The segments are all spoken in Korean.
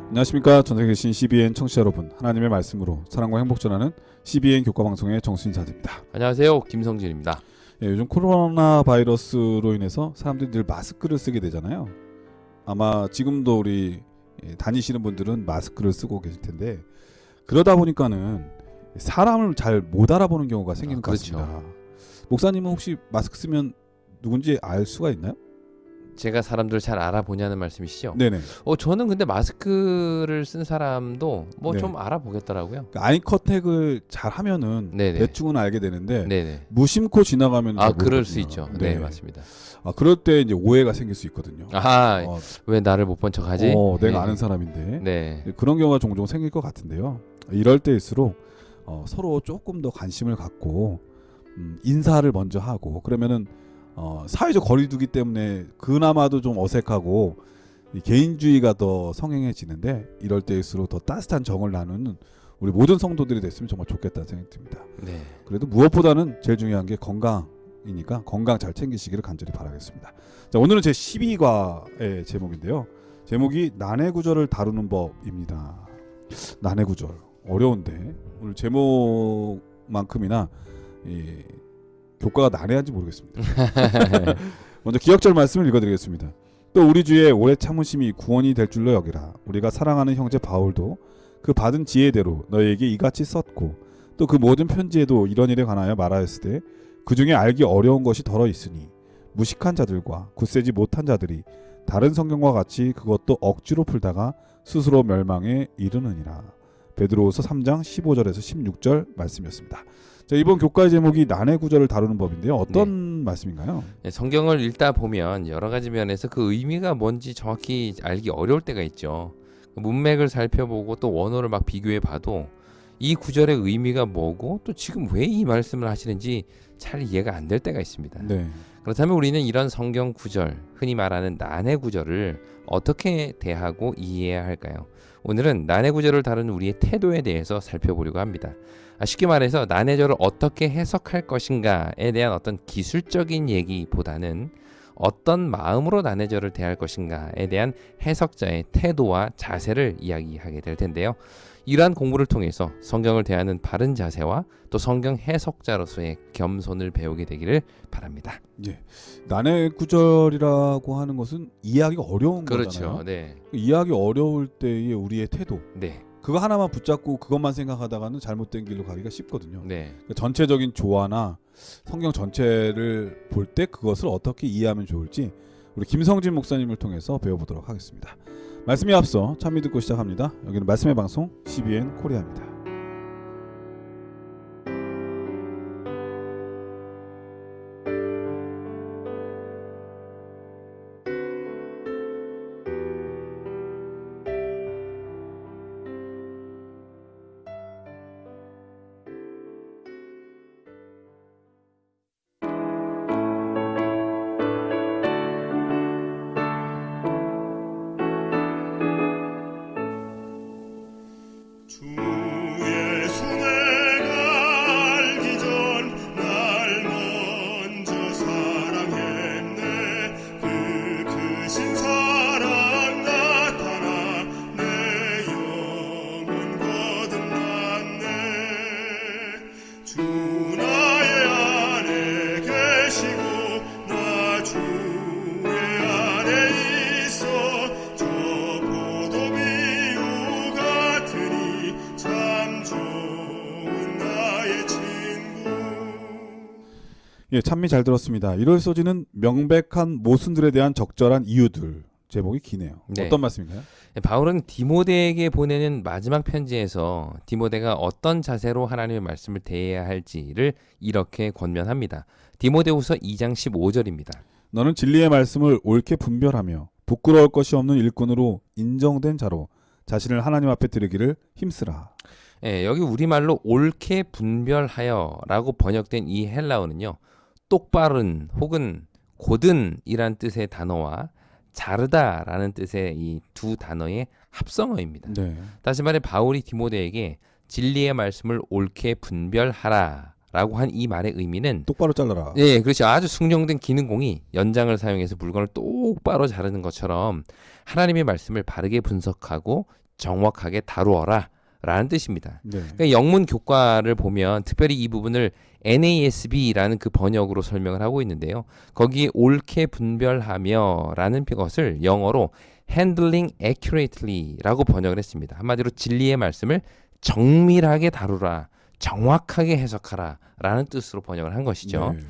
안녕하십니까. 전국에 계신 CBN 청취자 여러분, 하나님의 말씀으로 사랑과 행복 전하는 CBN 교과방송의 정수인사드입니다. 안녕하세요, 김성진입니다. 예, 요즘 코로나 바이러스로 인해서 사람들이 늘 마스크를 쓰게 되잖아요. 아마 지금도 우리 다니시는 분들은 마스크를 쓰고 계실 텐데, 그러다 보니까는 사람을 잘 못 알아보는 경우가 생기는 것 그렇죠. 같습니다. 목사님은 혹시 마스크 쓰면 누군지 알 수가 있나요? 제가 사람들 잘 알아보냐는 말씀이시죠? 네네. 저는 근데 마스크를 쓴 사람도 뭐 네. 좀 알아보겠더라고요. 그러니까 아이 컨택을 잘 하면은 네네. 대충은 알게 되는데 네네. 무심코 지나가면 잘 그럴 모르거든요. 수 있죠. 네, 맞습니다. 그럴 때 이제 오해가 생길 수 있거든요. 왜 나를 못 본 척하지? 내가 아는 사람인데. 네. 그런 경우가 종종 생길 것 같은데요. 이럴 때일수록 서로 조금 더 관심을 갖고 인사를 먼저 하고, 그러면은 사회적 거리두기 때문에 그나마도 좀 어색하고 이 개인주의가 더 성행해지는데, 이럴 때일수록 더 따뜻한 정을 나누는 우리 모든 성도들이 됐으면 정말 좋겠다는 생각이 듭니다. 네. 그래도 무엇보다는 제일 중요한 게 건강이니까 건강 잘 챙기시기를 간절히 바라겠습니다. 자, 오늘은 제 12과의 제목인데요. 제목이 난해 구절을 다루는 법입니다. 난해 구절 어려운데 오늘 제목만큼이나 교과가 난해한지 모르겠습니다. 먼저 기억절 말씀을 읽어드리겠습니다. 또 우리 주의 오래 참으심이 구원이 될 줄로 여기라. 우리가 사랑하는 형제 바울도 그 받은 지혜대로 너희에게 이같이 썼고, 또 그 모든 편지에도 이런 일에 관하여 말하였으되 그 중에 알기 어려운 것이 덜어 있으니 무식한 자들과 굳세지 못한 자들이 다른 성경과 같이 그것도 억지로 풀다가 스스로 멸망에 이르느니라. 베드로후서 3장 15절에서 16절 말씀이었습니다. 자, 이번 교과의 제목이 난해 구절을 다루는 법인데요. 어떤 말씀인가요? 네, 성경을 읽다 보면 여러 가지 면에서 그 의미가 뭔지 정확히 알기 어려울 때가 있죠. 문맥을 살펴보고 또 원어를 막 비교해 봐도 이 구절의 의미가 뭐고 또 지금 왜 이 말씀을 하시는지 잘 이해가 안 될 때가 있습니다. 네. 그렇다면 우리는 이런 성경 구절, 흔히 말하는 난해 구절을 어떻게 대하고 이해해야 할까요? 오늘은 난해 구절을 다루는 우리의 태도에 대해서 살펴보려고 합니다. 쉽게 말해서 난해절을 어떻게 해석할 것인가에 대한 어떤 기술적인 얘기보다는 어떤 마음으로 난해절을 대할 것인가에 대한 해석자의 태도와 자세를 이야기하게 될 텐데요. 이러한 공부를 통해서 성경을 대하는 바른 자세와 또 성경 해석자로서의 겸손을 배우게 되기를 바랍니다. 예. 난해 구절이라고 하는 것은 이해하기가 어려운 거잖아요. 그렇죠. 네. 이해하기 어려울 때의 우리의 태도, 네. 그거 하나만 붙잡고 그것만 생각하다가는 잘못된 길로 가기가 쉽거든요. 네. 그러니까 전체적인 조화나 성경 전체를 볼 때 그것을 어떻게 이해하면 좋을지 우리 김성진 목사님을 통해서 배워보도록 하겠습니다. 말씀에 앞서 찬미 듣고 시작합니다. 여기는 말씀의 방송 CBN 코리아입니다. 주의 순애가 알기 전 날 먼저 사랑했네. 그 크신 사랑 나타나 내 영혼 거듭났네. 주 나의 안에 계시고 나 주의 안에 있어. 저 포도비유 같으니 참 좋은 나의 친구. 예, 찬미 잘 들었습니다. 1월 소지는 명백한 모순들에 대한 적절한 이유들. 제목이 기네요. 네. 어떤 말씀인가요? 바울은 디모데에게 보내는 마지막 편지에서 디모데가 어떤 자세로 하나님의 말씀을 대해야 할지를 이렇게 권면합니다. 디모데후서 2장 15절입니다. 너는 진리의 말씀을 옳게 분별하며 부끄러울 것이 없는 일꾼으로 인정된 자로 자신을 하나님 앞에 드리기를 힘쓰라. 여기 우리말로 옳게 분별하여 라고 번역된 이 헬라어는요, 똑바른 혹은 고든이란 뜻의 단어와 자르다라는 뜻의 이 두 단어의 합성어입니다. 네. 다시 말해 바울이 디모데에게 진리의 말씀을 옳게 분별하라 라고 한 이 말의 의미는 똑바로 잘라라. 네, 그렇죠. 아주 숙련된 기능공이 연장을 사용해서 물건을 똑바로 자르는 것처럼 하나님의 말씀을 바르게 분석하고 정확하게 다루어라 라는 뜻입니다. 네. 그러니까 영문 교과를 보면 특별히 이 부분을 NASB라는 그 번역으로 설명을 하고 있는데요. 거기 옳게 분별하며 라는 것을 영어로 handling accurately 라고 번역을 했습니다. 한마디로 진리의 말씀을 정밀하게 다루라, 정확하게 해석하라 라는 뜻으로 번역을 한 것이죠. 네.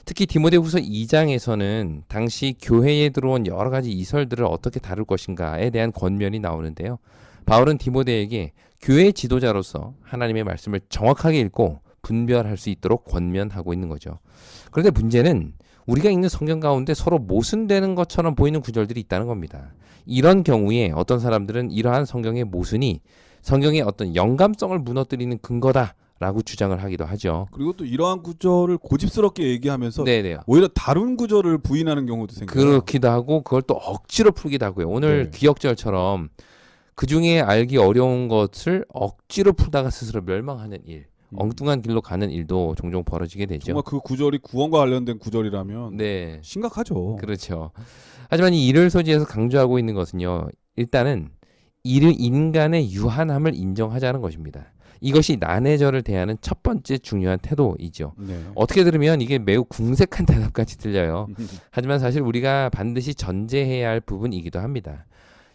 특히 디모데후서 2장에서는 당시 교회에 들어온 여러 가지 이설들을 어떻게 다룰 것인가에 대한 권면이 나오는데요. 바울은 디모데에게 교회 지도자로서 하나님의 말씀을 정확하게 읽고 분별할 수 있도록 권면하고 있는 거죠. 그런데 문제는 우리가 읽는 성경 가운데 서로 모순되는 것처럼 보이는 구절들이 있다는 겁니다. 이런 경우에 어떤 사람들은 이러한 성경의 모순이 성경의 어떤 영감성을 무너뜨리는 근거다라고 주장을 하기도 하죠. 그리고 또 이러한 구절을 고집스럽게 얘기하면서 네네. 오히려 다른 구절을 부인하는 경우도 생겨요. 그렇기도 하고 그걸 또 억지로 풀기도 하고요. 오늘 네. 기억절처럼 그 중에 알기 어려운 것을 억지로 풀다가 스스로 멸망하는 일, 엉뚱한 길로 가는 일도 종종 벌어지게 되죠. 정말 그 구절이 구원과 관련된 구절이라면 네, 심각하죠. 그렇죠. 하지만 이 일을 소지해서 강조하고 있는 것은요. 일단은 인간의 유한함을 인정하자는 것입니다. 이것이 난해절을 대하는 첫 번째 중요한 태도이죠. 네. 어떻게 들으면 이게 매우 궁색한 대답같이 들려요. 하지만 사실 우리가 반드시 전제해야 할 부분이기도 합니다.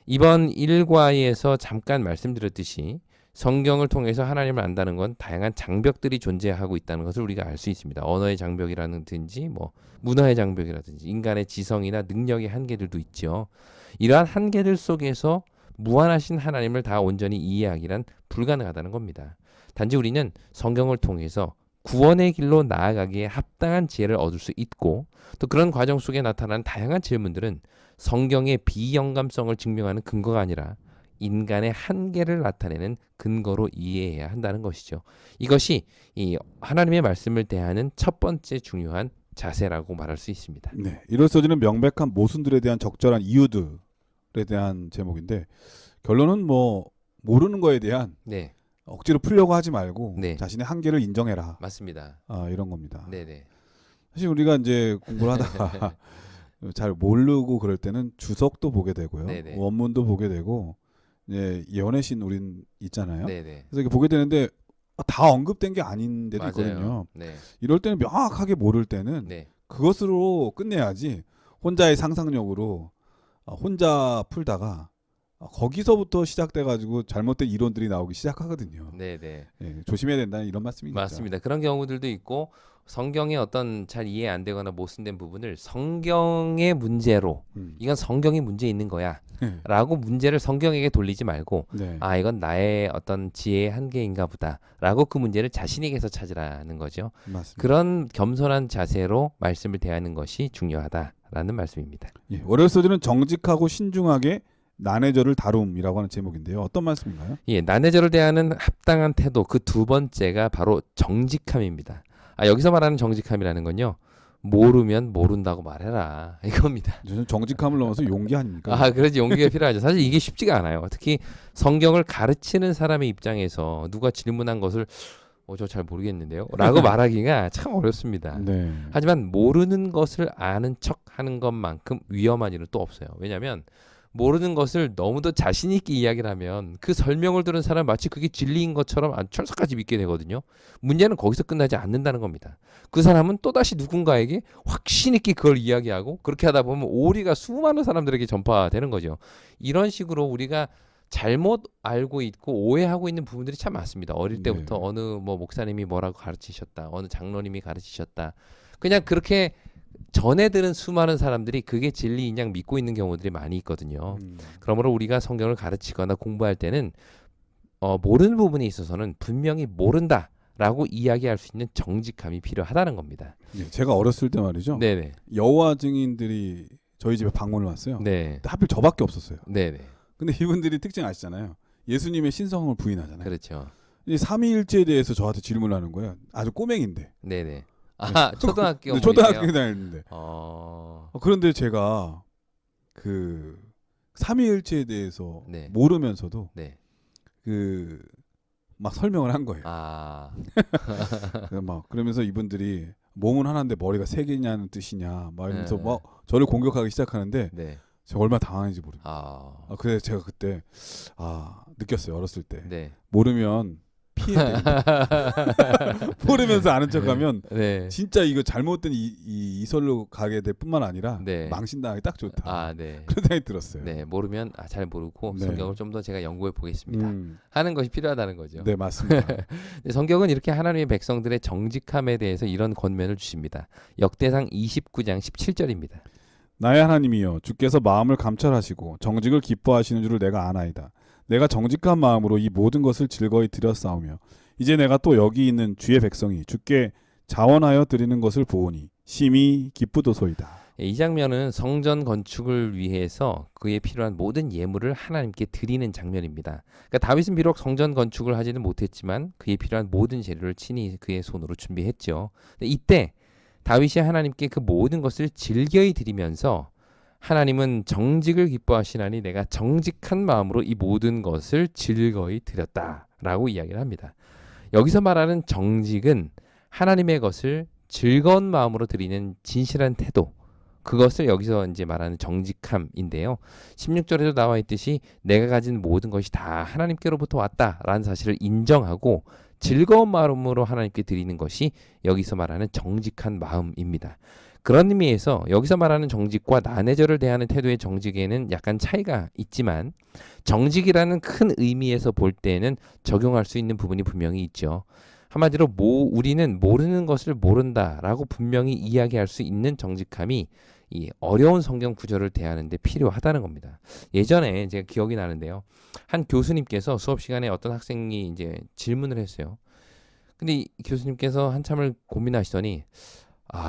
이번 일과에서 잠깐 말씀드렸듯이 성경을 통해서 하나님을 안다는 건 다양한 장벽들이 존재하고 있다는 것을 우리가 알 수 있습니다. 언어의 장벽이라든지 뭐 문화의 장벽이라든지 인간의 지성이나 능력의 한계들도 있죠. 이러한 한계들 속에서 무한하신 하나님을 다 온전히 이해하기란 불가능하다는 겁니다. 단지 우리는 성경을 통해서 구원의 길로 나아가기에 합당한 지혜를 얻을 수 있고 또 그런 과정 속에 나타나는 다양한 질문들은 성경의 비영감성을 증명하는 근거가 아니라 인간의 한계를 나타내는 근거로 이해해야 한다는 것이죠. 이것이 이 하나님의 말씀을 대하는 첫 번째 중요한 자세라고 말할 수 있습니다. 네. 이럴서지는 명백한 모순들에 대한 적절한 이유들에 대한 제목인데 결론은 뭐 모르는 거에 대한 네, 억지로 풀려고 하지 말고 네. 자신의 한계를 인정해라. 맞습니다. 이런 겁니다. 네네. 사실 우리가 이제 공부를 하다가 잘 모르고 그럴 때는 주석도 보게 되고요. 네네. 원문도 보게 되고 이제 예언의 신 우린 있잖아요. 네네. 그래서 이렇게 보게 되는데 다 언급된 게 아닌 데도 맞아요. 있거든요. 네. 이럴 때는 명확하게 모를 때는 네. 그것으로 끝내야지 혼자의 상상력으로 혼자 풀다가 거기서부터 시작돼가지고 잘못된 이론들이 나오기 시작하거든요. 네네. 예, 조심해야 된다는 이런 말씀입니다. 맞습니다. 그런 경우들도 있고 성경의 어떤 잘 이해 안 되거나 모순된 부분을 성경의 문제로 이건 성경이 문제 있는 거야 라고 문제를 성경에게 돌리지 말고 네. 아 이건 나의 어떤 지혜의 한계인가 보다 라고 그 문제를 자신에게서 찾으라는 거죠. 맞습니다. 그런 겸손한 자세로 말씀을 대하는 것이 중요하다라는 말씀입니다. 예, 월요일 소지는 정직하고 신중하게 난해절을 다룸이라고 하는 제목인데요. 어떤 말씀인가요? 예, 난해절을 대하는 합당한 태도 그 두 번째가 바로 정직함입니다. 여기서 말하는 정직함이라는 건요. 모르면 모른다고 말해라 이겁니다. 저는 정직함을 넘어서 용기 아닙니까? 그렇지 용기가 필요하죠. 사실 이게 쉽지가 않아요. 특히 성경을 가르치는 사람의 입장에서 누가 질문한 것을 저 잘 모르겠는데요 라고 말하기가 참 어렵습니다. 네. 하지만 모르는 것을 아는 척하는 것만큼 위험한 일은 또 없어요. 왜냐하면 모르는 것을 너무도 자신 있게 이야기를 하면 그 설명을 들은 사람 마치 그게 진리인 것처럼 철석까지 믿게 되거든요. 문제는 거기서 끝나지 않는다는 겁니다. 그 사람은 또다시 누군가에게 확신 있게 그걸 이야기하고 그렇게 하다 보면 오리가 수많은 사람들에게 전파되는 거죠. 이런 식으로 우리가 잘못 알고 있고 오해하고 있는 부분들이 참 많습니다. 어릴 때부터 네. 어느 뭐 목사님이 뭐라고 가르치셨다. 어느 장로님이 가르치셨다. 그냥 그렇게 전에 들은 수많은 사람들이 그게 진리인 양 믿고 있는 경우들이 많이 있거든요. 그러므로 우리가 성경을 가르치거나 공부할 때는 모르는 부분에 있어서는 분명히 모른다라고 이야기할 수 있는 정직함이 필요하다는 겁니다. 네, 제가 어렸을 때 말이죠. 네네. 여호와 증인들이 저희 집에 방문을 왔어요. 네. 근데 하필 저밖에 없었어요. 네네. 근데 이분들이 특징 아시잖아요. 예수님의 신성을 부인하잖아요. 그렇죠. 이 삼위일체에 대해서 저한테 질문하는 거예요. 아주 꼬맹인데. 네네. 초등학교 네, 초등학교 다니는데. 그런데 제가 그 삼위일체에 대해서 네. 모르면서도 네. 그 막 설명을 한 거예요. 막 그러면서 이분들이 몸은 하나인데 머리가 세 개냐는 뜻이냐 막 이러면서 네. 막 저를 공격하기 시작하는데 네. 제가 얼마나 당황했는지 모릅니다. 아, 그래 제가 그때 느꼈어요. 어렸을 때 네. 모르면 피해야 된다. 모르면서 아는 척하면 네. 진짜 이거 잘못된 이설로 가게 될 뿐만 아니라 네. 망신당하기 딱 좋다. 아, 네. 그런 생각이 들었어요. 네, 모르면 잘 모르고 네. 성경을 좀 더 제가 연구해 보겠습니다. 하는 것이 필요하다는 거죠. 네 맞습니다. 네, 성경은 이렇게 하나님의 백성들의 정직함에 대해서 이런 권면을 주십니다. 역대상 29장 17절입니다. 나의 하나님이여 주께서 마음을 감찰하시고 정직을 기뻐하시는 줄을 내가 아나이다. 내가 정직한 마음으로 이 모든 것을 즐거이 드렸사오며 이제 내가 또 여기 있는 주의 백성이 주께 자원하여 드리는 것을 보오니 심히 기쁘도소이다. 이 장면은 성전 건축을 위해서 그에 필요한 모든 예물을 하나님께 드리는 장면입니다. 그러니까 다윗은 비록 성전 건축을 하지는 못했지만 그에 필요한 모든 재료를 친히 그의 손으로 준비했죠. 이때 다윗이 하나님께 그 모든 것을 즐겨이 드리면서 하나님은 정직을 기뻐하시나니 내가 정직한 마음으로 이 모든 것을 즐거이 드렸다라고 이야기를 합니다. 여기서 말하는 정직은 하나님의 것을 즐거운 마음으로 드리는 진실한 태도, 그것을 여기서 이제 말하는 정직함인데요. 16절에도 나와 있듯이 내가 가진 모든 것이 다 하나님께로부터 왔다라는 사실을 인정하고 즐거운 마음으로 하나님께 드리는 것이 여기서 말하는 정직한 마음입니다. 그런 의미에서 여기서 말하는 정직과 난해절을 대하는 태도의 정직에는 약간 차이가 있지만 정직이라는 큰 의미에서 볼 때는 적용할 수 있는 부분이 분명히 있죠. 한마디로 우리는 모르는 것을 모른다라고 분명히 이야기할 수 있는 정직함이 이 어려운 성경 구절을 대하는데 필요하다는 겁니다. 예전에 제가 기억이 나는데요. 한 교수님께서 수업 시간에 어떤 학생이 이제 질문을 했어요. 근데 이 교수님께서 한참을 고민하시더니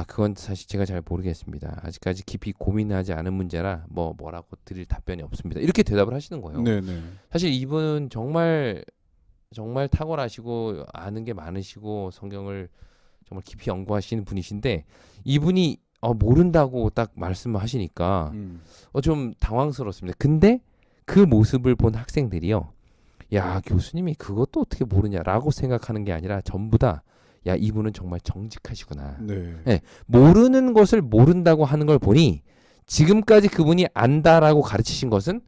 그건 사실 제가 잘 모르겠습니다. 아직까지 깊이 고민하지 않은 문제라 뭐라고 드릴 답변이 없습니다. 이렇게 대답을 하시는 거예요. 네네. 사실 이분은 정말 탁월하시고 아는 게 많으시고 성경을 정말 깊이 연구하시는 분이신데 이분이 모른다고 딱 말씀하시니까 좀 당황스럽습니다. 근데 그 모습을 본 학생들이요. 야, 교수님이 그것도 어떻게 모르냐라고 생각하는 게 아니라 전부 다 야, 이분은 정말 정직하시구나. 네. 모르는 것을 모른다고 하는 걸 보니 지금까지 그분이 안다라고 가르치신 것은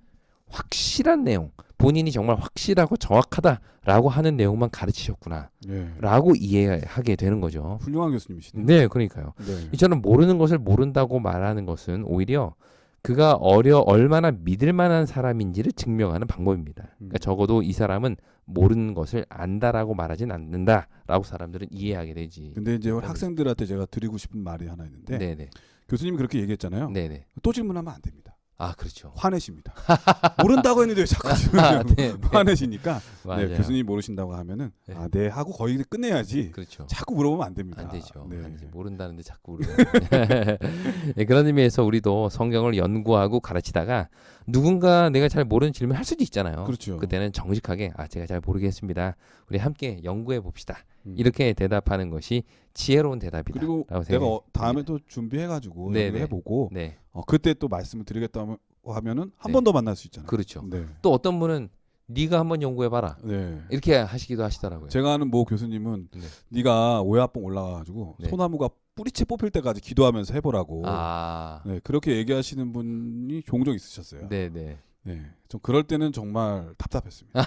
확실한 내용, 본인이 정말 확실하고 정확하다라고 하는 내용만 가르치셨구나 라고 이해하게 되는 거죠. 훌륭한 교수님이시네요. 네, 그러니까요. 네. 이처럼 모르는 것을 모른다고 말하는 것은 오히려 그가 얼마나 믿을 만한 사람인지를 증명하는 방법입니다. 그러니까 적어도 이 사람은 모르는 것을 안다라고 말하진 않는다라고 사람들은 이해하게 되지. 근데 이제 학생들한테 제가 드리고 싶은 말이 하나 있는데 네네. 교수님이 그렇게 얘기했잖아요. 네네. 또 질문하면 안 됩니다. 그렇죠. 화내십니다. 모른다고 했는데 왜 자꾸 질문하냐고 네. 화내시니까 맞아요. 교수님이 모르신다고 하면은 네. 네 하고 거의 끝내야지. 그렇죠. 자꾸 물어보면 안 됩니다. 안 되죠. 네. 안 되죠. 모른다는데 자꾸 물어요. 네, 그런 의미에서 우리도 성경을 연구하고 가르치다가 누군가 내가 잘 모르는 질문 할 수도 있잖아요. 그렇죠. 그때는 정직하게 제가 잘 모르겠습니다. 우리 함께 연구해 봅시다. 이렇게 대답하는 것이 지혜로운 대답이다. 그리고 내가 다음에 또 준비해가지고 해보고 네. 그때 또 말씀을 드리겠다고 하면은 한 네. 번 더 만날 수 있잖아요. 그렇죠. 네. 또 어떤 분은 네가 한번 연구해봐라. 네. 이렇게 하시기도 하시더라고요. 제가 아는 모 교수님은 네. 네가 오야뽕 올라가가지고 네. 소나무가 뿌리채 뽑힐 때까지 기도하면서 해보라고. 아. 네, 그렇게 얘기하시는 분이 종종 있으셨어요. 네네. 네, 좀 그럴 때는 정말 답답했습니다.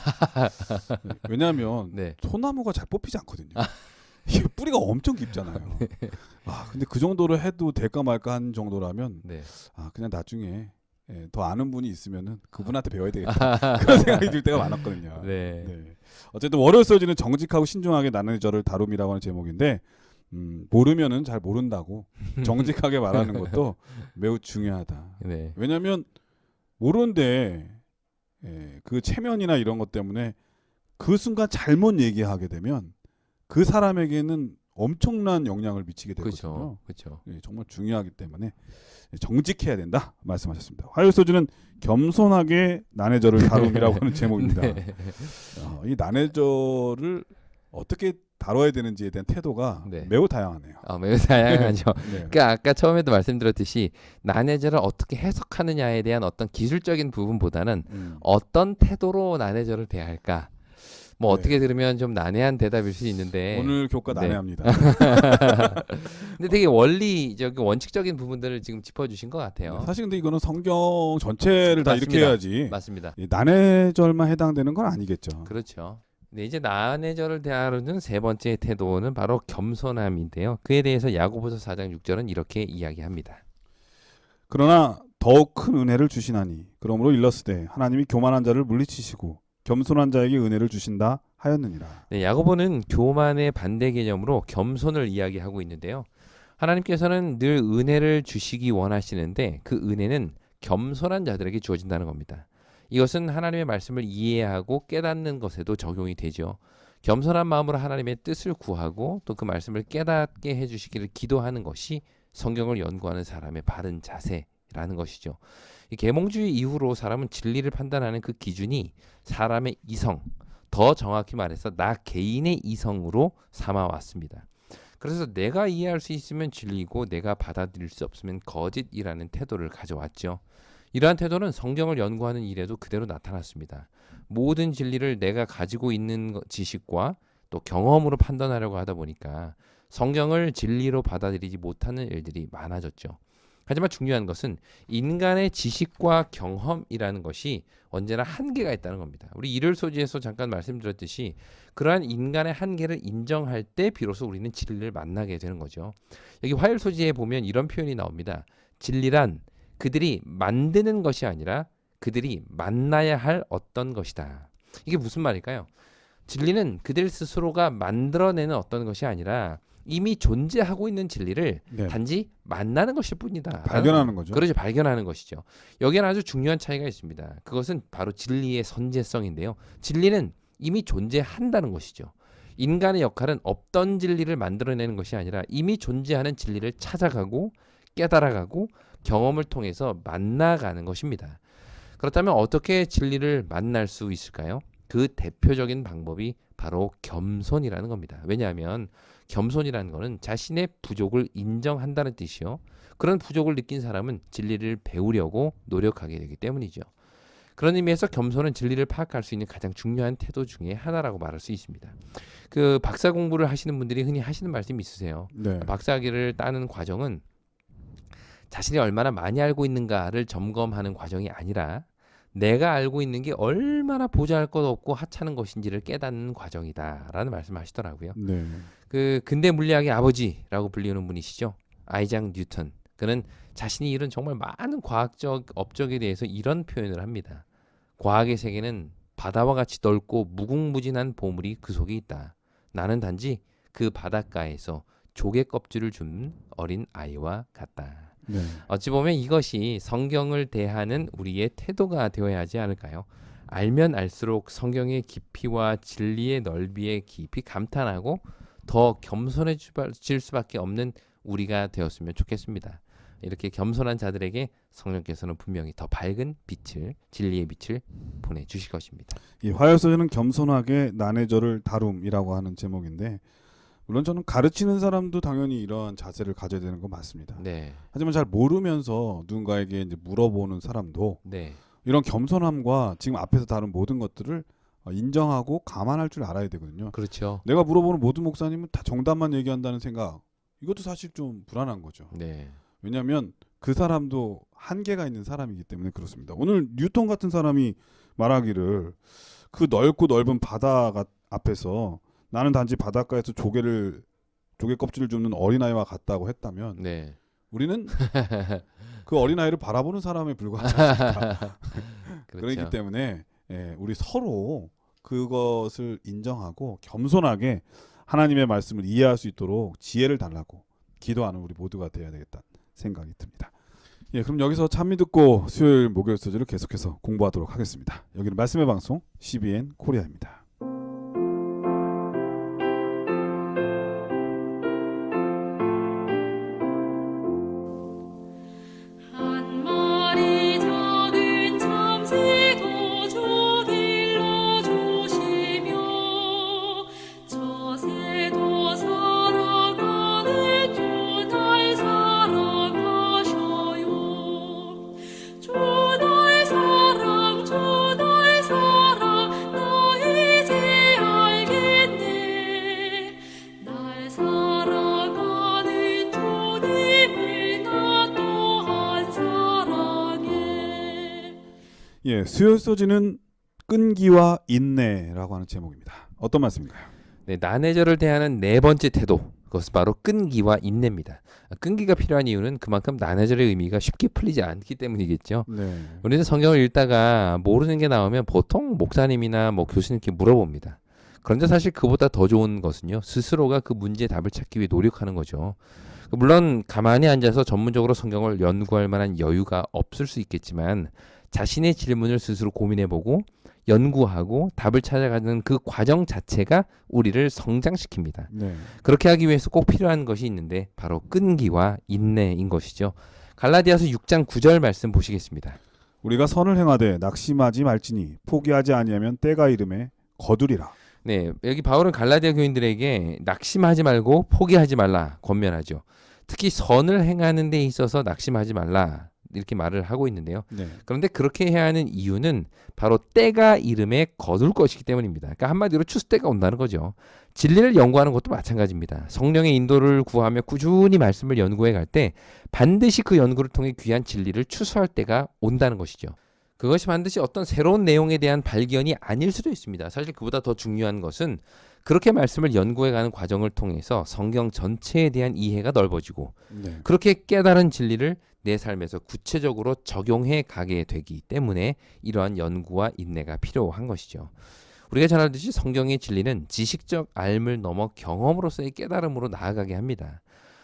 네, 왜냐하면 네. 소나무가 잘 뽑히지 않거든요. 이게 뿌리가 엄청 깊잖아요. 근데 그 정도로 해도 될까 말까 한 정도라면 네. 그냥 나중에 더 아는 분이 있으면은 그분한테 배워야 되겠다. 그런 생각이 들 때가 많았거든요. 네. 네. 어쨌든 월요일 서지는 정직하고 신중하게 나는 저를 다룸이라고 하는 제목인데 모르면은 잘 모른다고 정직하게 말하는 것도 매우 중요하다. 네. 왜냐하면 모르는데 그 체면이나 이런 것 때문에 그 순간 잘못 얘기하게 되면 그 사람에게는 엄청난 영향을 미치게 되거든요. 그렇죠. 정말 중요하기 때문에 정직해야 된다 말씀하셨습니다. 화요일 소주는 겸손하게 난해절을 다룸이라고 하는 제목입니다. 네. 이 난해절을 어떻게 다뤄야 되는지에 대한 태도가 네. 매우 다양하네요. 매우 다양하죠. 네. 그러니까 아까 처음에도 말씀드렸듯이 난해절을 어떻게 해석하느냐에 대한 어떤 기술적인 부분보다는 어떤 태도로 난해절을 대할까. 뭐 네. 어떻게 들으면 좀 난해한 대답일 수 있는데 오늘 교과 네. 난해합니다. 근데 되게 원리적인 원칙적인 부분들을 지금 짚어주신 것 같아요. 사실 근데 이거는 성경 전체를 다 이렇게 맞습니다. 해야지 맞습니다. 이 난해절만 해당되는 건 아니겠죠. 그렇죠. 네, 이제 난해절을 대하는 세 번째 태도는 바로 겸손함인데요. 그에 대해서 야고보서 4장 6절은 이렇게 이야기합니다. 그러나 더욱 큰 은혜를 주시나니 그러므로 일렀으되 하나님이 교만한 자를 물리치시고 겸손한 자에게 은혜를 주신다 하였느니라. 네, 야고보는 교만의 반대 개념으로 겸손을 이야기하고 있는데요. 하나님께서는 늘 은혜를 주시기 원하시는데 그 은혜는 겸손한 자들에게 주어진다는 겁니다. 이것은 하나님의 말씀을 이해하고 깨닫는 것에도 적용이 되죠. 겸손한 마음으로 하나님의 뜻을 구하고 또 그 말씀을 깨닫게 해주시기를 기도하는 것이 성경을 연구하는 사람의 바른 자세라는 것이죠. 이 계몽주의 이후로 사람은 진리를 판단하는 그 기준이 사람의 이성, 더 정확히 말해서 나 개인의 이성으로 삼아왔습니다. 그래서 내가 이해할 수 있으면 진리고 내가 받아들일 수 없으면 거짓이라는 태도를 가져왔죠. 이러한 태도는 성경을 연구하는 일에도 그대로 나타났습니다. 모든 진리를 내가 가지고 있는 지식과 또 경험으로 판단하려고 하다 보니까 성경을 진리로 받아들이지 못하는 일들이 많아졌죠. 하지만 중요한 것은 인간의 지식과 경험이라는 것이 언제나 한계가 있다는 겁니다. 우리 일요일 소지에서 잠깐 말씀드렸듯이 그러한 인간의 한계를 인정할 때 비로소 우리는 진리를 만나게 되는 거죠. 여기 화요일 소지에 보면 이런 표현이 나옵니다. 진리란 그들이 만드는 것이 아니라 그들이 만나야 할 어떤 것이다. 이게 무슨 말일까요? 진리는 그들 스스로가 만들어내는 어떤 것이 아니라 이미 존재하고 있는 진리를 네. 단지 만나는 것일 뿐이다. 발견하는 거죠. 그렇죠. 발견하는 것이죠. 여기에는 아주 중요한 차이가 있습니다. 그것은 바로 진리의 선제성인데요. 진리는 이미 존재한다는 것이죠. 인간의 역할은 없던 진리를 만들어내는 것이 아니라 이미 존재하는 진리를 찾아가고 깨달아가고 경험을 통해서 만나가는 것입니다. 그렇다면 어떻게 진리를 만날 수 있을까요? 그 대표적인 방법이 바로 겸손이라는 겁니다. 왜냐하면 겸손이라는 것은 자신의 부족을 인정한다는 뜻이요. 그런 부족을 느낀 사람은 진리를 배우려고 노력하게 되기 때문이죠. 그런 의미에서 겸손은 진리를 파악할 수 있는 가장 중요한 태도 중에 하나라고 말할 수 있습니다. 그 박사 공부를 하시는 분들이 흔히 하시는 말씀이 있으세요. 네. 박사학위를 따는 과정은 자신이 얼마나 많이 알고 있는가를 점검하는 과정이 아니라 내가 알고 있는 게 얼마나 보잘것 없고 하찮은 것인지를 깨닫는 과정이다라는 말씀을 하시더라고요. 네. 그 근대 물리학의 아버지라고 불리는 분이시죠. 아이작 뉴턴. 그는 자신이 이룬 정말 많은 과학적 업적에 대해서 이런 표현을 합니다. 과학의 세계는 바다와 같이 넓고 무궁무진한 보물이 그 속에 있다. 나는 단지 그 바닷가에서 조개 껍질을 줍는 어린 아이와 같다. 네. 어찌 보면 이것이 성경을 대하는 우리의 태도가 되어야 하지 않을까요? 알면 알수록 성경의 깊이와 진리의 넓이에 깊이 감탄하고 더 겸손해질 수밖에 없는 우리가 되었으면 좋겠습니다. 이렇게 겸손한 자들에게 성령께서는 분명히 더 밝은 빛을, 진리의 빛을 보내주실 것입니다. 이 화요소에는 겸손하게 난해절을 다룸이라고 하는 제목인데 물론 저는 가르치는 사람도 당연히 이러한 자세를 가져야 되는 건 맞습니다. 네, 하지만 잘 모르면서 누군가에게 이제 물어보는 사람도 네, 이런 겸손함과 지금 앞에서 다룬 모든 것들을 인정하고 감안할 줄 알아야 되거든요. 그렇죠. 내가 물어보는 모든 목사님은 다 정답만 얘기한다는 생각, 이것도 사실 좀 불안한 거죠. 네, 왜냐하면 그 사람도 한계가 있는 사람이기 때문에 그렇습니다. 오늘 뉴턴 같은 사람이 말하기를 그 넓고 넓은 바다 앞에서 나는 단지 바닷가에서 조개 껍질을 줍는 어린아이와 같다고 했다면 네. 우리는 그 어린아이를 바라보는 사람에 불과하지 않습니까? 그렇죠. 그렇기 때문에 우리 서로 그것을 인정하고 겸손하게 하나님의 말씀을 이해할 수 있도록 지혜를 달라고 기도하는 우리 모두가 되어야 되겠다는 생각이 듭니다. 예, 그럼 여기서 찬미 듣고 수요일 목요일 소지를 계속해서 공부하도록 하겠습니다. 여기는 말씀의 방송 CBN 코리아입니다. 주 날 사랑 나의 예, 수요 소지는 끈기와 인내라고 하는 제목입니다. 어떤 말씀인가요? 네, 난해절을 대하는 네 번째 태도. 그것은 바로 끈기와 인내입니다. 끈기가 필요한 이유는 그만큼 난해절의 의미가 쉽게 풀리지 않기 때문이겠죠. 네. 우리는 성경을 읽다가 모르는 게 나오면 보통 목사님이나 뭐 교수님께 물어봅니다. 그런데 사실 그보다 더 좋은 것은요, 스스로가 그 문제의 답을 찾기 위해 노력하는 거죠. 물론 가만히 앉아서 전문적으로 성경을 연구할 만한 여유가 없을 수 있겠지만 자신의 질문을 스스로 고민해보고 연구하고 답을 찾아가는 그 과정 자체가 우리를 성장시킵니다. 네. 그렇게 하기 위해서 꼭 필요한 것이 있는데 바로 끈기와 인내인 것이죠. 갈라디아서 6장 9절 말씀 보시겠습니다. 우리가 선을 행하되 낙심하지 말지니 포기하지 아니하면 때가 이름에 거두리라. 네, 여기 바울은 갈라디아 교인들에게 낙심하지 말고 포기하지 말라 권면하죠. 특히 선을 행하는 데 있어서 낙심하지 말라 이렇게 말을 하고 있는데요. 네. 그런데 그렇게 해야 하는 이유는 바로 때가 이름에 거둘 것이기 때문입니다. 그러니까 한마디로 추수 때가 온다는 거죠. 진리를 연구하는 것도 마찬가지입니다. 성령의 인도를 구하며 꾸준히 말씀을 연구해 갈 때 반드시 그 연구를 통해 귀한 진리를 추수할 때가 온다는 것이죠. 그것이 반드시 어떤 새로운 내용에 대한 발견이 아닐 수도 있습니다. 사실 그보다 더 중요한 것은 그렇게 말씀을 연구해가는 과정을 통해서 성경 전체에 대한 이해가 넓어지고 네. 그렇게 깨달은 진리를 내 삶에서 구체적으로 적용해 가게 되기 때문에 이러한 연구와 인내가 필요한 것이죠. 우리가 잘 알듯이 성경의 진리는 지식적 알을 넘어 경험으로서의 깨달음으로 나아가게 합니다.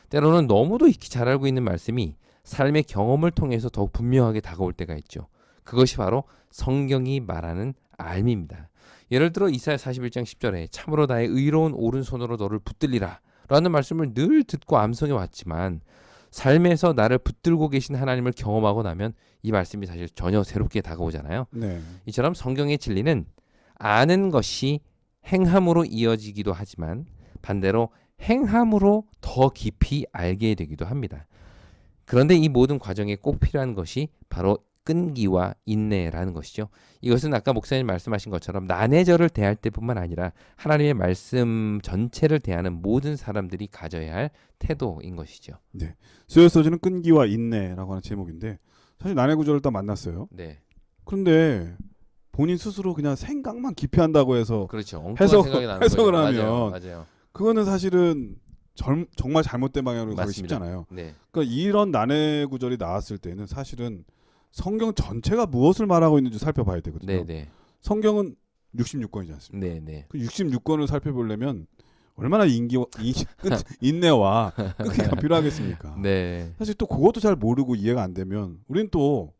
때로는 너무도 익히 잘 알고 있는 말씀이 삶의 경험을 통해서 더욱 분명하게 다가올 때가 있죠. 그것이 바로 성경이 말하는 알미입니다. 예를 들어 이사야 41장 10절에 참으로 나의 의로운 오른손으로 너를 붙들리라 라는 말씀을 늘 듣고 암송해 왔지만 삶에서 나를 붙들고 계신 하나님을 경험하고 나면 이 말씀이 사실 전혀 새롭게 다가오잖아요. 네. 이처럼 성경의 진리는 아는 것이 행함으로 이어지기도 하지만 반대로 행함으로 더 깊이 알게 되기도 합니다. 그런데 이 모든 과정에 꼭 필요한 것이 바로 끈기와 인내라는 것이죠. 이것은 아까 목사님 말씀하신 것처럼 난해절을 대할 때뿐만 아니라 하나님의 말씀 전체를 대하는 모든 사람들이 가져야 할 태도인 것이죠. 네. 수요 소지는 끈기와 인내라고 하는 제목인데 사실 난해 구절을 딱 만났어요. 네, 그런데 본인 스스로 그냥 생각만 깊이 한다고 해서 그렇죠. 엉뚱한 해석- 생각이 나는 해석을 거예요. 하면 맞아요. 그거는 사실은 정말 잘못된 방향으로 가기 맞습니다. 쉽잖아요. 네, 그러니까 이런 난해 구절이 나왔을 때는 사실은 성경 전체가 무엇을 말하고 있는지 살펴봐야 되거든요. 네, 네, 성경은 66권이지 않습니까? 네, 네. 그 66권을 살펴보려면 얼마나 인내와 끈기가 필요하겠습니까? 네, 사실 또 그것도 잘 모르고 이해가 안 되면 우리는 또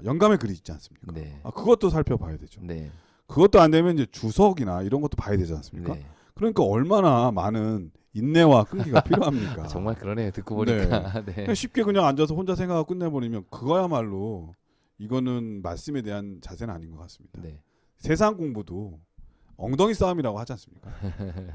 영감의 글이 있지 않습니까? 네, 그것도 살펴봐야 되죠. 네, 그것도 안 되면 이제 주석이나 이런 것도 봐야 되지 않습니까? 네. 그러니까 얼마나 많은 인내와 끈기가 필요합니까? 정말 그러네요. 듣고 보니까. 네. 그냥 쉽게 그냥 앉아서 혼자 생각하고 끝내버리면 그거야말로 이거는 말씀에 대한 자세는 아닌 것 같습니다. 네. 세상 공부도 엉덩이 싸움이라고 하지 않습니까?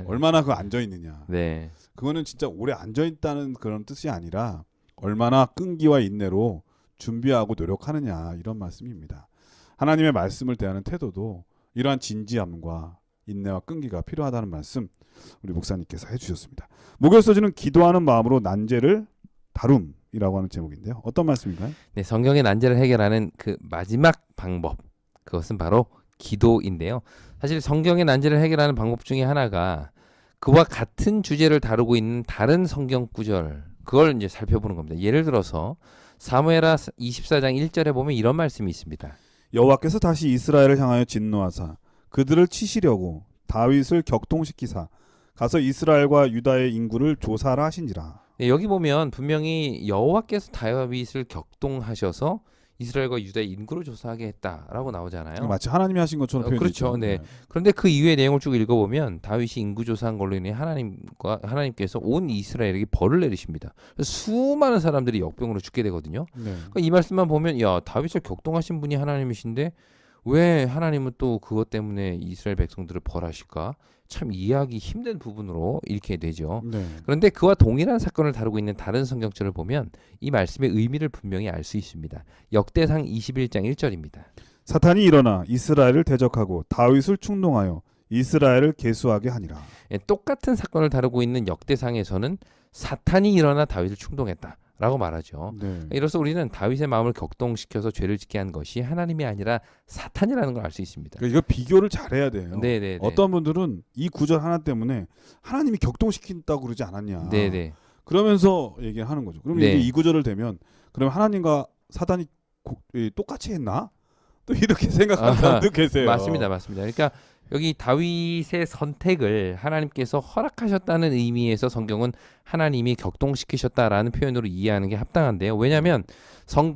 얼마나 그 앉아 있느냐. 네. 그거는 진짜 오래 앉아 있다는 그런 뜻이 아니라 얼마나 끈기와 인내로 준비하고 노력하느냐 이런 말씀입니다. 하나님의 말씀을 대하는 태도도 이러한 진지함과 인내와 끈기가 필요하다는 말씀 우리 목사님께서 해주셨습니다. 목요일 소지는 기도하는 마음으로 난제를 다룸이라고 하는 제목인데요. 어떤 말씀인가요? 네, 성경의 난제를 해결하는 그 마지막 방법, 그것은 바로 기도인데요. 사실 성경의 난제를 해결하는 방법 중에 하나가 그와 같은 주제를 다루고 있는 다른 성경 구절, 그걸 이제 살펴보는 겁니다. 예를 들어서 사무엘하 24장 1절에 보면 이런 말씀이 있습니다. 여호와께서 다시 이스라엘을 향하여 진노하사 그들을 치시려고 다윗을 격동시키사 가서 이스라엘과 유다의 인구를 조사라 하신지라. 네, 여기 보면 분명히 여호와께서 다윗을 격동하셔서 이스라엘과 유다의 인구를 조사하게 했다라고 나오잖아요. 마치 하나님이 하신 것처럼 표현되죠. 그렇죠. 네. 그런데 그 이후의 내용을 쭉 읽어보면 다윗이 인구 조사한 걸로 인해 하나님께서 온 이스라엘에게 벌을 내리십니다. 수많은 사람들이 역병으로 죽게 되거든요. 네. 그러니까 이 말씀만 보면 야, 다윗을 격동하신 분이 하나님이신데 왜 하나님은 또 그것 때문에 이스라엘 백성들을 벌하실까? 참 이해하기 힘든 부분으로 읽게 되죠. 네. 그런데 그와 동일한 사건을 다루고 있는 다른 성경절을 보면 이 말씀의 의미를 분명히 알 수 있습니다. 역대상 21장 1절입니다. 사탄이 일어나 이스라엘을 대적하고 다윗을 충동하여 이스라엘을 계수하게 하니라. 똑같은 사건을 다루고 있는 역대상에서는 사탄이 일어나 다윗을 충동했다 라고 말하죠. 네. 이로써 우리는 다윗의 마음을 격동시켜서 죄를 짓게 한 것이 하나님이 아니라 사탄이라는 걸 알 수 있습니다. 그러니까 이거 비교를 잘해야 돼요. 네네네. 어떤 분들은 이 구절 하나 때문에 하나님이 격동시킨다고 그러지 않았냐. 네네. 그러면서 얘기하는 거죠. 그러면 네. 이게 이 구절을 대면 그럼 하나님과 사단이 똑같이 했나? 또 이렇게 생각하는 사람도 계세요. 맞습니다. 그러니까 여기 다윗의 선택을 하나님께서 허락하셨다는 의미에서 성경은 하나님이 격동시키셨다라는 표현으로 이해하는 게 합당한데요. 왜냐하면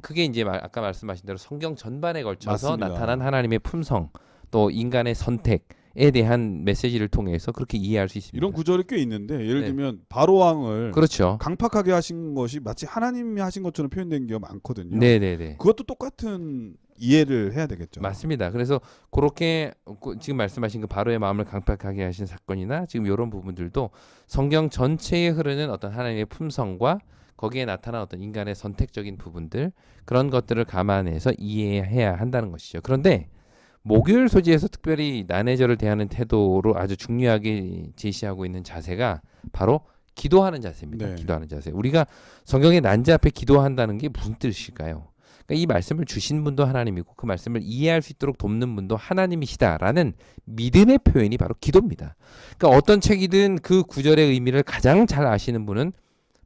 그게 이제 아까 말씀하신 대로 성경 전반에 걸쳐서 맞습니다. 나타난 하나님의 품성 또 인간의 선택에 대한 메시지를 통해서 그렇게 이해할 수 있습니다. 이런 구절이 꽤 있는데 예를 네. 들면 바로 왕을 그렇죠. 강팍하게 하신 것이 마치 하나님이 하신 것처럼 표현된 경우가 많거든요. 네네네. 그것도 똑같은 이해를 해야 되겠죠. 맞습니다. 그래서 그렇게 지금 말씀하신 그 바로의 마음을 강팍하게 하신 사건이나 지금 이런 부분들도 성경 전체에 흐르는 어떤 하나님의 품성과 거기에 나타난 어떤 인간의 선택적인 부분들 그런 것들을 감안해서 이해해야 한다는 것이죠. 그런데 목요일 소지에서 특별히 난해절을 대하는 태도로 아주 중요하게 제시하고 있는 자세가 바로 기도하는 자세입니다. 네. 기도하는 자세. 우리가 성경의 난제 앞에 기도한다는 게 무슨 뜻일까요? 그러니까 이 말씀을 주신 분도 하나님이고 그 말씀을 이해할 수 있도록 돕는 분도 하나님이시다라는 믿음의 표현이 바로 기도입니다. 그러니까 어떤 책이든 그 구절의 의미를 가장 잘 아시는 분은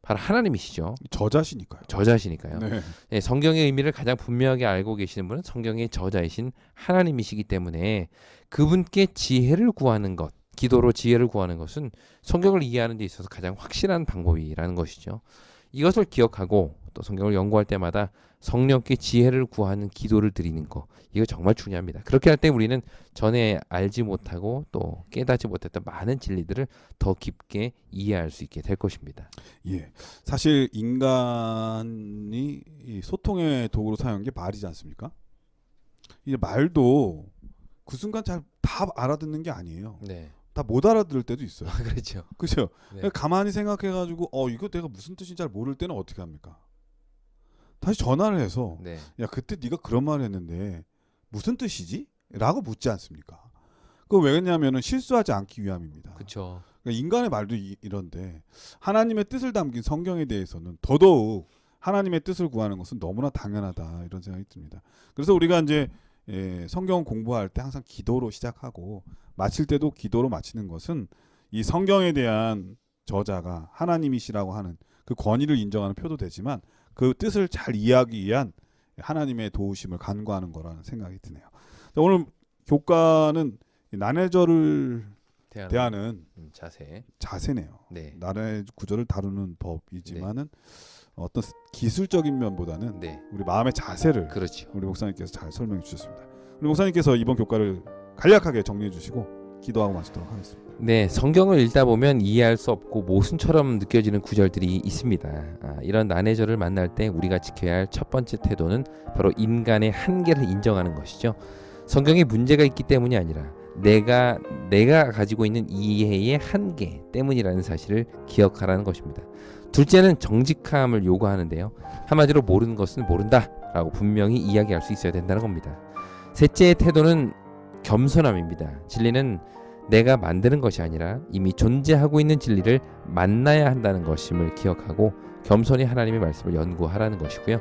바로 하나님이시죠. 저자시니까요. 저자시니까요. 네. 네, 성경의 의미를 가장 분명하게 알고 계시는 분은 성경의 저자이신 하나님이시기 때문에 그분께 지혜를 구하는 것, 기도로 지혜를 구하는 것은 성경을 이해하는 데 있어서 가장 확실한 방법이라는 것이죠. 이것을 기억하고 또 성경을 연구할 때마다 성령께 지혜를 구하는 기도를 드리는 거 이거 정말 중요합니다. 그렇게 할 때 우리는 전에 알지 못하고 또 깨닫지 못했던 많은 진리들을 더 깊게 이해할 수 있게 될 것입니다. 예. 사실 인간이 이 소통의 도구로 사용한 게 말이지 않습니까? 이 말도 그 순간 잘 다 알아듣는 게 아니에요. 네, 다 못 알아들을 때도 있어요. 그렇죠. 그렇죠? 네. 가만히 생각해가지고 이거 내가 무슨 뜻인지 잘 모를 때는 어떻게 합니까? 다시 전화를 해서 네, 야 그때 네가 그런 말을 했는데 무슨 뜻이지? 라고 묻지 않습니까? 그거 왜 그러냐면은 실수하지 않기 위함입니다. 그렇죠. 그러니까 인간의 말도 이런데 하나님의 뜻을 담긴 성경에 대해서는 더더욱 하나님의 뜻을 구하는 것은 너무나 당연하다 이런 생각이 듭니다. 그래서 우리가 이제 성경 공부할 때 항상 기도로 시작하고 마칠 때도 기도로 마치는 것은 이 성경에 대한 저자가 하나님이시라고 하는 그 권위를 인정하는 표도 되지만 그 뜻을 잘 이해하기 위한 하나님의 도우심을 간구하는 거라는 생각이 드네요. 오늘 교과는 난해절을 대하는 자세. 자세네요. 네, 난해 구절을 다루는 법이지만은 어떤 기술적인 면보다는 네, 우리 마음의 자세를 그렇죠. 우리 목사님께서 잘 설명해 주셨습니다. 우리 목사님께서 이번 교과를 간략하게 정리해 주시고 기도하고 마치도록 하겠습니다. 네, 성경을 읽다 보면 이해할 수 없고 모순처럼 느껴지는 구절들이 있습니다. 이런 난해절을 만날 때 우리가 지켜야 할 첫 번째 태도는 바로 인간의 한계를 인정하는 것이죠. 성경에 문제가 있기 때문이 아니라 내가 가지고 있는 이해의 한계 때문이라는 사실을 기억하라는 것입니다. 둘째는 정직함을 요구하는데요. 한마디로 모르는 것은 모른다라고 분명히 이야기할 수 있어야 된다는 겁니다. 셋째의 태도는 겸손함입니다. 진리는 내가 만드는 것이 아니라 이미 존재하고 있는 진리를 만나야 한다는 것임을 기억하고 겸손히 하나님의 말씀을 연구하라는 것이고요.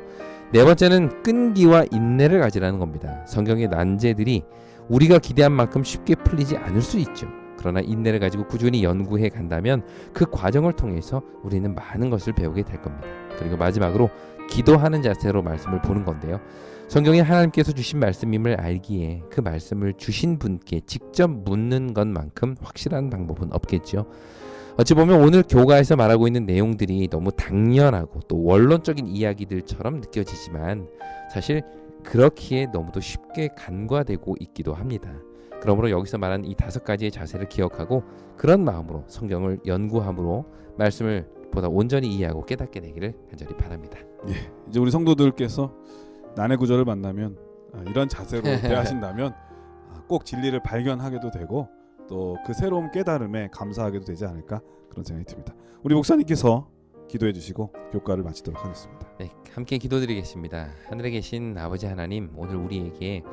네 번째는 끈기와 인내를 가지라는 겁니다. 성경의 난제들이 우리가 기대한 만큼 쉽게 풀리지 않을 수 있죠. 그러나 인내를 가지고 꾸준히 연구해 간다면 그 과정을 통해서 우리는 많은 것을 배우게 될 겁니다. 그리고 마지막으로 기도하는 자세로 말씀을 보는 건데요. 성경에 하나님께서 주신 말씀임을 알기에 그 말씀을 주신 분께 직접 묻는 것만큼 확실한 방법은 없겠죠. 어찌 보면 오늘 교과에서 말하고 있는 내용들이 너무 당연하고 또 원론적인 이야기들처럼 느껴지지만 사실 그렇기에 너무도 쉽게 간과되고 있기도 합니다. 그러므로 여기서 말한 이 5가지의 자세를 기억하고 그런 마음으로 성경을 연구함으로 말씀을 보다 온전히 이해하고 깨닫게 되기를 간절히 바랍니다. 예, 이제 우리 성도들께서 난해 구절을 만나면 이런 자세로 대하신다면 꼭 진리를 발견하게도 되고 또 그 새로운 깨달음에 감사하게도 되지 않을까 그런 생각이 듭니다. 우리 목사님께서 기도해 주시고 교과를 마치도록 하겠습니다. 네, 함께 기도드리겠습니다. 하늘에 계신 아버지 하나님, 오늘 우리에게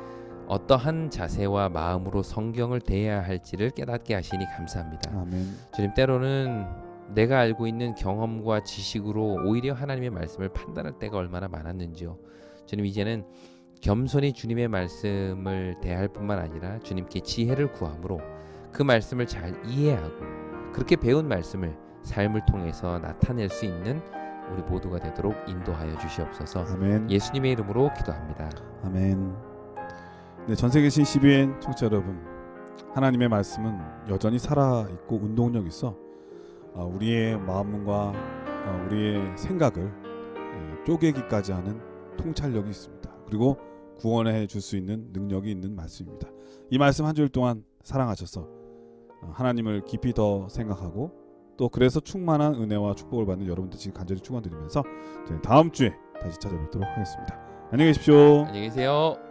어떠한 자세와 마음으로 성경을 대해야 할지를 깨닫게 하시니 감사합니다. 아멘. 주님, 때로는 내가 알고 있는 경험과 지식으로 오히려 하나님의 말씀을 판단할 때가 얼마나 많았는지요. 주님, 이제는 겸손히 주님의 말씀을 대할 뿐만 아니라 주님께 지혜를 구함으로 그 말씀을 잘 이해하고 그렇게 배운 말씀을 삶을 통해서 나타낼 수 있는 우리 모두가 되도록 인도하여 주시옵소서. 아멘. 예수님의 이름으로 기도합니다. 아멘. 네, 전세 계신 12엔 청취자 여러분, 하나님의 말씀은 여전히 살아있고 운동력 있어 우리의 마음과 우리의 생각을 쪼개기까지 하는 통찰력이 있습니다. 그리고 구원해 줄 수 있는 능력이 있는 말씀입니다. 이 말씀 한 주일 동안 사랑하셔서 하나님을 깊이 더 생각하고 또 그래서 충만한 은혜와 축복을 받는 여러분들 지금 간절히 축원드리면서 저희 다음 주에 다시 찾아뵙도록 하겠습니다. 안녕히 계십시오. 안녕히 계세요.